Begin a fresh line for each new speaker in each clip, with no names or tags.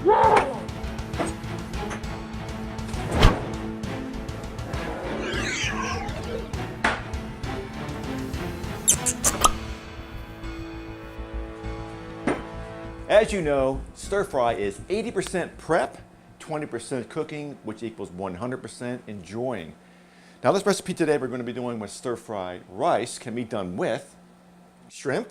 As you know, stir fry is 80% prep, 20% cooking, which equals 100% enjoying. Now this recipe today we're going to be doing with stir fried rice can be done with shrimp,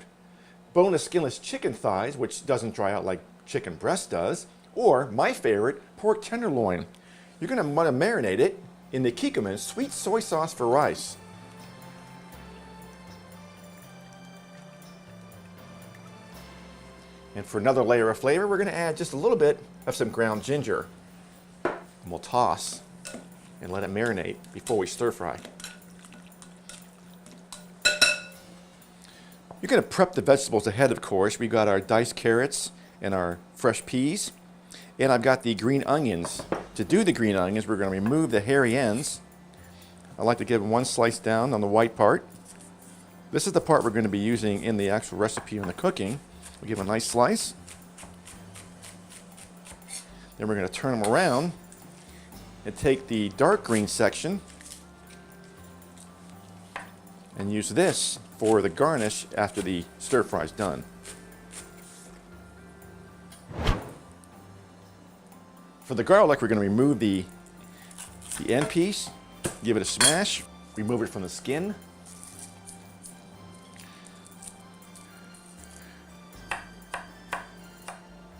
boneless skinless chicken thighs, which doesn't dry out like chicken breast does, or my favorite, pork tenderloin. You're going to want to marinate it in the Kikkoman sweet soy sauce for rice. And for another layer of flavor, we're going to add just a little bit of some ground ginger. And we'll toss and let it marinate before we stir fry. You're going to prep the vegetables ahead, of course. We've got our diced carrots and our fresh peas. And I've got the green onions. To do the green onions, we're going to remove the hairy ends. I like to give one slice down on the white part. This is the part we're going to be using in the actual recipe on the cooking. We'll give a nice slice. Then we're going to turn them around and take the dark green section and use this for the garnish after the stir fry is done. For the garlic, we're going to remove the end piece, give it a smash, remove it from the skin.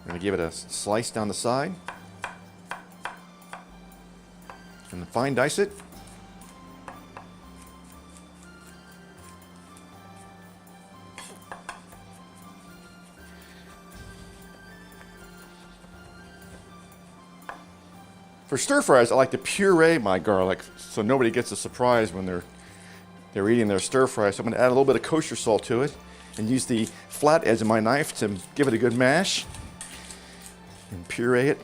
I'm going to give it a slice down the side and fine dice it. For stir fries, I like to puree my garlic so nobody gets a surprise when they're eating their stir fry. So I'm going to add a little bit of kosher salt to it and use the flat edge of my knife to give it a good mash. And puree it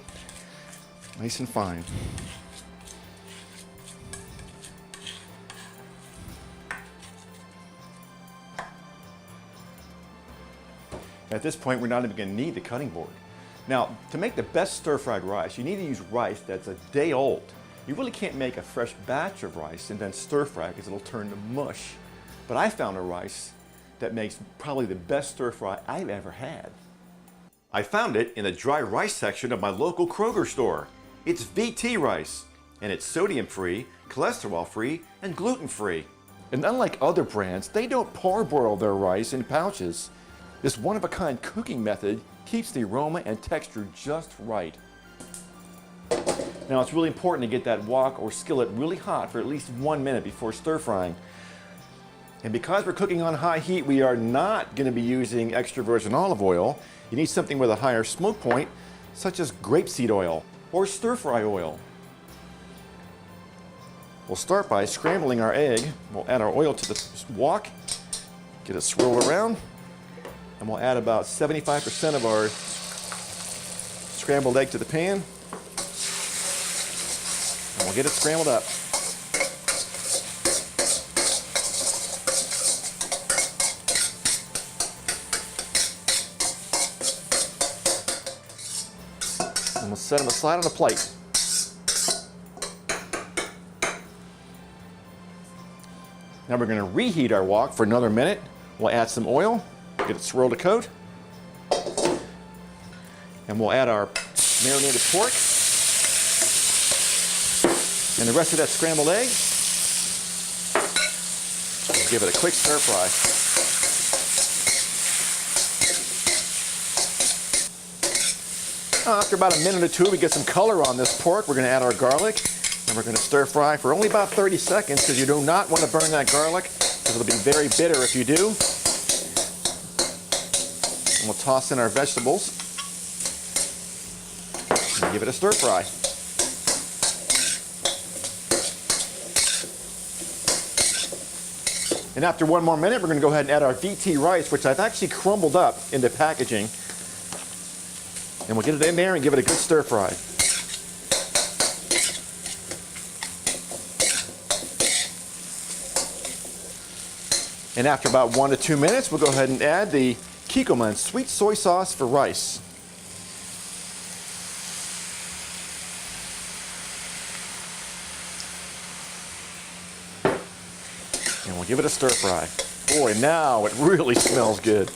nice and fine. At this point, we're not even going to need the cutting board. Now, to make the best stir-fried rice, you need to use rice that's a day old. You really can't make a fresh batch of rice and then stir-fry because it'll turn to mush. But I found a rice that makes probably the best stir-fry I've ever had. I found it in the dry rice section of my local Kroger store. It's VT rice, and it's sodium-free, cholesterol-free, and gluten-free. And unlike other brands, they don't parboil their rice in pouches. This one-of-a-kind cooking method keeps the aroma and texture just right. Now it's really important to get that wok or skillet really hot for at least 1 minute before stir-frying. And because we're cooking on high heat, we are not going to be using extra virgin olive oil. You need something with a higher smoke point, such as grapeseed oil or stir-fry oil. We'll start by scrambling our egg. We'll add our oil to the wok, get it swirled around, and we'll add about 75% of our scrambled egg to the pan. And we'll get it scrambled up. And we'll set them aside on a plate. Now we're going to reheat our wok for another minute. We'll add some oil, get it swirled a coat, and we'll add our marinated pork and the rest of that scrambled egg. We'll give it a quick stir fry. After about a minute or two, we get some color on this pork. We're going to add our garlic, and we're going to stir fry for only about 30 seconds because you do not want to burn that garlic because it'll be very bitter if you do. And we'll toss in our vegetables and give it a stir fry. And after 1 more minute, we're going to go ahead and add our VT rice, which I've actually crumbled up into packaging. And we'll get it in there and give it a good stir fry. And after about 1 to 2 minutes, we'll go ahead and add the Kikkoman sweet soy sauce for rice. We'll give it a stir fry. Boy, now it really smells good.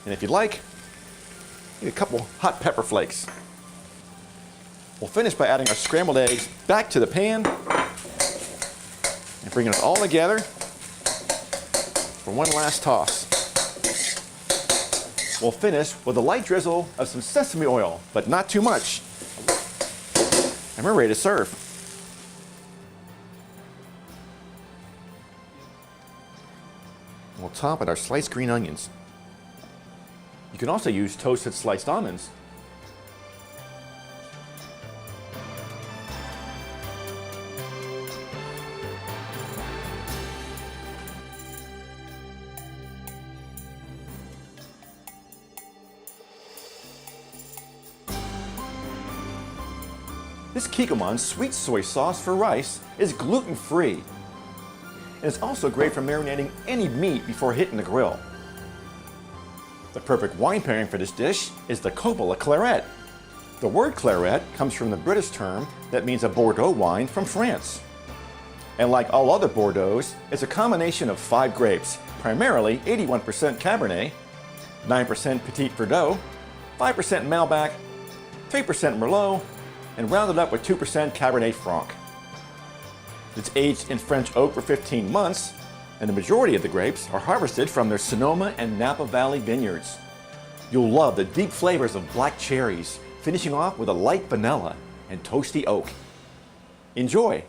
And if you'd like, get a couple hot pepper flakes. We'll finish by adding our scrambled eggs back to the pan and bringing it all together for one last toss. We'll finish with a light drizzle of some sesame oil, but not too much. And we're ready to serve. We'll top with our sliced green onions. You can also use toasted sliced almonds. This Kikkoman sweet soy sauce for rice is gluten-free. And it's also great for marinating any meat before hitting the grill. The perfect wine pairing for this dish is the Coppola Claret. The word claret comes from the British term that means a Bordeaux wine from France. And like all other Bordeaux's, it's a combination of 5 grapes, primarily 81% Cabernet, 9% Petit Verdot, 5% Malbec, 3% Merlot, and rounded up with 2% Cabernet Franc. It's aged in French oak for 15 months, and the majority of the grapes are harvested from their Sonoma and Napa Valley vineyards. You'll love the deep flavors of black cherries, finishing off with a light vanilla and toasty oak. Enjoy!